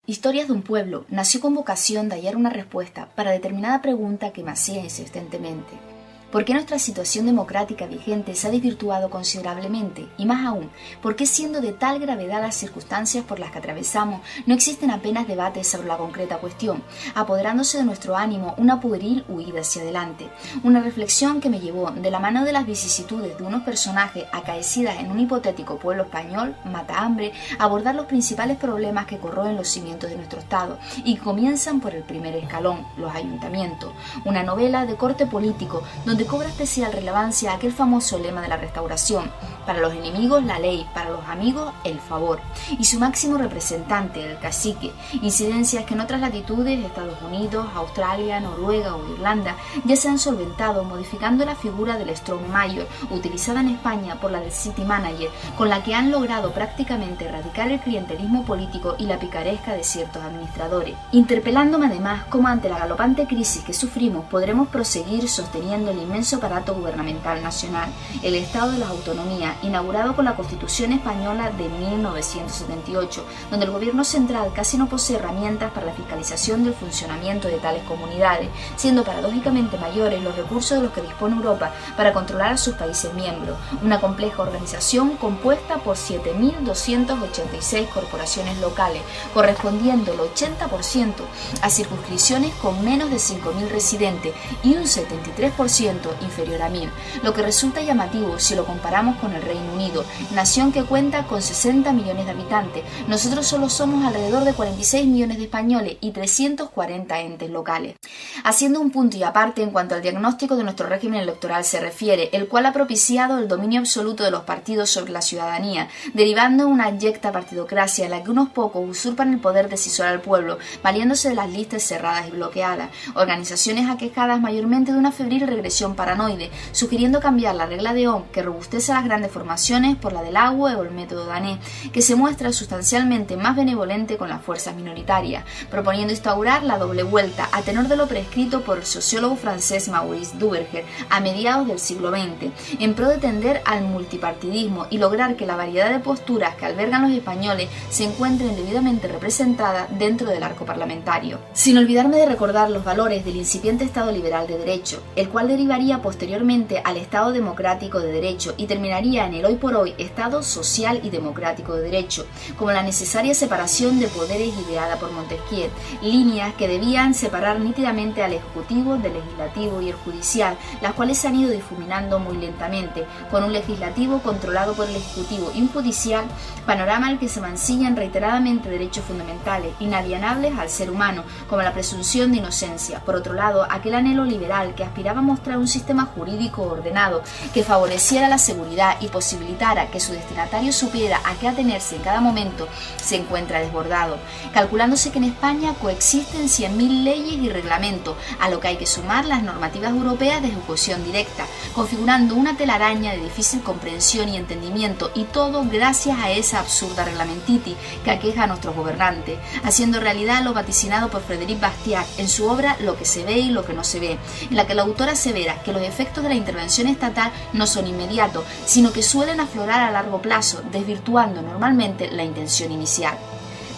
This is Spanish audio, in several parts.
Historias de un pueblo nació con vocación de hallar una respuesta para determinada pregunta que me hacía insistentemente. ¿Por qué nuestra situación democrática vigente se ha desvirtuado considerablemente? Y más aún, ¿por qué siendo de tal gravedad las circunstancias por las que atravesamos no existen apenas debates sobre la concreta cuestión, apoderándose de nuestro ánimo una pueril huida hacia adelante? Una reflexión que me llevó, de la mano de las vicisitudes de unos personajes acaecidas en un hipotético pueblo español, matahambre, a abordar los principales problemas que corroen los cimientos de nuestro Estado y que comienzan por el primer escalón, los ayuntamientos. Una novela de corte político donde cobra especial relevancia aquel famoso lema de la Restauración: para los enemigos la ley, para los amigos el favor, y su máximo representante, el cacique, incidencias que en otras latitudes, Estados Unidos, Australia, Noruega o Irlanda, ya se han solventado modificando la figura del Strong Mayor, utilizada en España por la del City Manager, con la que han logrado prácticamente erradicar el clientelismo político y la picaresca de ciertos administradores, interpelándome además cómo ante la galopante crisis que sufrimos podremos proseguir sosteniendo el inmenso aparato gubernamental nacional, el Estado de las Autonomías, inaugurado con la Constitución Española de 1978, donde el gobierno central casi no posee herramientas para la fiscalización del funcionamiento de tales comunidades, siendo paradójicamente mayores los recursos de los que dispone Europa para controlar a sus países miembros, una compleja organización compuesta por 7.286 corporaciones locales, correspondiendo el 80% a circunscripciones con menos de 5.000 residentes y un 73% inferior a 1.000, lo que resulta llamativo si lo comparamos con el Reino Unido, nación que cuenta con 60 millones de habitantes. Nosotros solo somos alrededor de 46 millones de españoles y 340 entes locales. Haciendo un punto y aparte en cuanto al diagnóstico de nuestro régimen electoral se refiere, el cual ha propiciado el dominio absoluto de los partidos sobre la ciudadanía, derivando una abyecta partidocracia en la que unos pocos usurpan el poder decisor al pueblo, valiéndose de las listas cerradas y bloqueadas, organizaciones aquejadas mayormente de una febril regresión paranoide, sugiriendo cambiar la regla de Ohm que robustece a las grandes formaciones por la del agua o el método danés, que se muestra sustancialmente más benevolente con las fuerzas minoritarias, proponiendo instaurar la doble vuelta a tenor de lo prescrito por el sociólogo francés Maurice Duverger a mediados del siglo XX, en pro de tender al multipartidismo y lograr que la variedad de posturas que albergan los españoles se encuentren debidamente representadas dentro del arco parlamentario. Sin olvidarme de recordar los valores del incipiente Estado liberal de derecho, el cual derivaría posteriormente al Estado democrático de derecho y terminaría en el hoy por hoy Estado social y democrático de derecho, como la necesaria separación de poderes ideada por Montesquieu, líneas que debían separar nítidamente al Ejecutivo del Legislativo y el Judicial, las cuales se han ido difuminando muy lentamente, con un Legislativo controlado por el Ejecutivo y un Judicial, panorama al que se mancillan reiteradamente derechos fundamentales, inalienables al ser humano, como la presunción de inocencia. Por otro lado, aquel anhelo liberal que aspiraba a mostrar un sistema jurídico ordenado que favoreciera la seguridad y posibilitara que su destinatario supiera a qué atenerse en cada momento, se encuentra desbordado, calculándose que en España coexisten 100.000 leyes y reglamentos, a lo que hay que sumar las normativas europeas de ejecución directa, configurando una telaraña de difícil comprensión y entendimiento, y todo gracias a esa absurda reglamentitis que aqueja a nuestros gobernantes, haciendo realidad lo vaticinado por Frédéric Bastiat en su obra Lo que se ve y lo que no se ve, en la que la autora asevera que los efectos de la intervención estatal no son inmediatos, sino que suelen aflorar a largo plazo, desvirtuando normalmente la intención inicial.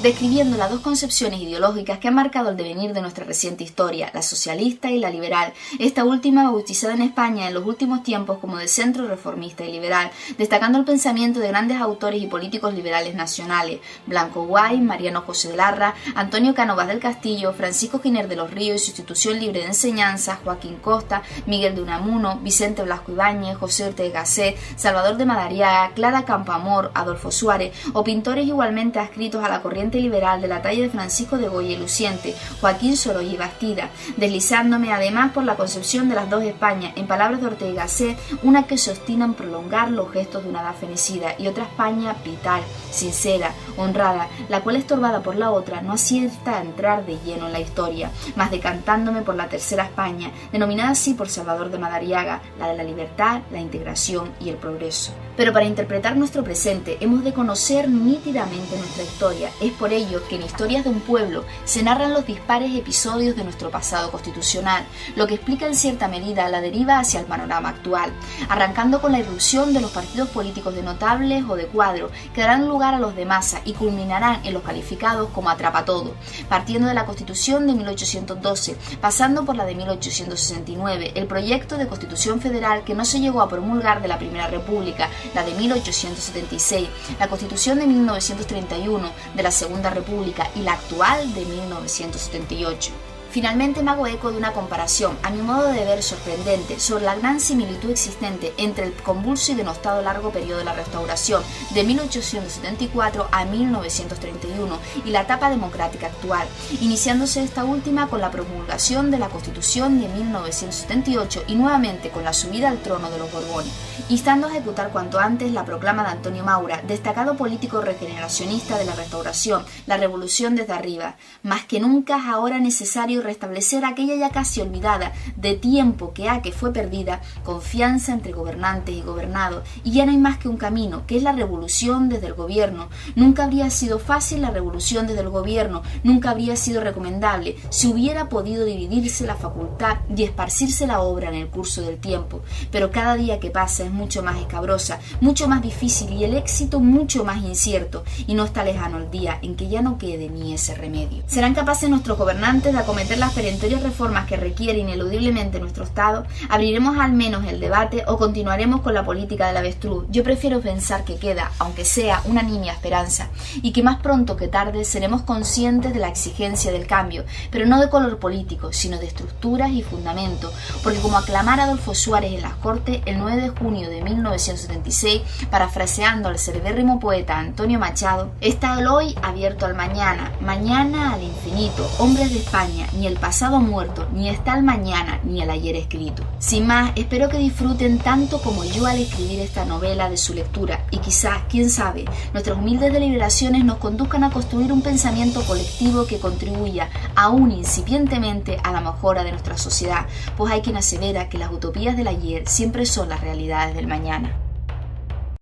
Describiendo las dos concepciones ideológicas que han marcado el devenir de nuestra reciente historia, la socialista y la liberal, esta última bautizada en España en los últimos tiempos como de centro reformista y liberal, destacando el pensamiento de grandes autores y políticos liberales nacionales: Blanco Guay, Mariano José de Larra, Antonio Cánovas del Castillo, Francisco Giner de los Ríos y su Institución Libre de Enseñanza, Joaquín Costa, Miguel de Unamuno, Vicente Blasco Ibáñez, José Ortega Gasset, Salvador de Madariaga, Clara Campoamor, Adolfo Suárez, o pintores igualmente adscritos a la corriente liberal de la talla de Francisco de Goya y Luciente, Joaquín Sorolla y Bastida, deslizándome además por la concepción de las dos Españas, en palabras de Ortega y Gasset, una que se obstina en prolongar los gestos de una edad fenecida y otra España vital, sincera, honrada, la cual estorbada por la otra no acierta a entrar de lleno en la historia, más decantándome por la tercera España, denominada así por Salvador de Madariaga, la de la libertad, la integración y el progreso. Pero para interpretar nuestro presente hemos de conocer nítidamente nuestra historia. Es por ello que en Historias de un pueblo se narran los dispares episodios de nuestro pasado constitucional, lo que explica en cierta medida la deriva hacia el panorama actual, arrancando con la irrupción de los partidos políticos de notables o de cuadro, que darán lugar a los de masa y culminarán en los calificados como atrapatodo, partiendo de la Constitución de 1812, pasando por la de 1869, el proyecto de Constitución Federal que no se llegó a promulgar de la Primera República, la de 1876, la Constitución de 1931 de la Segunda República y la actual de 1978. Finalmente me hago eco de una comparación, a mi modo de ver sorprendente, sobre la gran similitud existente entre el convulso y denostado largo periodo de la Restauración de 1874 a 1931 y la etapa democrática actual, iniciándose esta última con la promulgación de la Constitución de 1978 y nuevamente con la subida al trono de los Borbones, instando a ejecutar cuanto antes la proclama de Antonio Maura, destacado político regeneracionista de la Restauración, la revolución desde arriba. Más que nunca es ahora necesario restablecer aquella ya casi olvidada, de tiempo que fue perdida, confianza entre gobernantes y gobernados, y ya no hay más que un camino, que es la revolución desde el gobierno. Nunca habría sido fácil la revolución desde el gobierno, nunca habría sido recomendable si hubiera podido dividirse la facultad y esparcirse la obra en el curso del tiempo, pero cada día que pasa es mucho más escabrosa, mucho más difícil y el éxito mucho más incierto, y no está lejano el día en que ya no quede ni ese remedio. ¿Serán capaces nuestros gobernantes de acometer las perentorias reformas que requiere ineludiblemente nuestro Estado? ¿Abriremos al menos el debate o continuaremos con la política del avestruz? Yo prefiero pensar que queda, aunque sea una nimia esperanza, y que más pronto que tarde seremos conscientes de la exigencia del cambio, pero no de color político, sino de estructuras y fundamento, porque como aclamara Adolfo Suárez en las Cortes el 9 de junio de 1976, parafraseando al celebérrimo poeta Antonio Machado, está el hoy abierto al mañana, mañana al infinito, hombres de España, ni el pasado muerto, ni está el mañana, ni el ayer escrito. Sin más, espero que disfruten tanto como yo al escribir esta novela de su lectura y quizás, quién sabe, nuestras humildes deliberaciones nos conduzcan a construir un pensamiento colectivo que contribuya, aún incipientemente, a la mejora de nuestra sociedad, pues hay quien asevera que las utopías del ayer siempre son las realidades del mañana.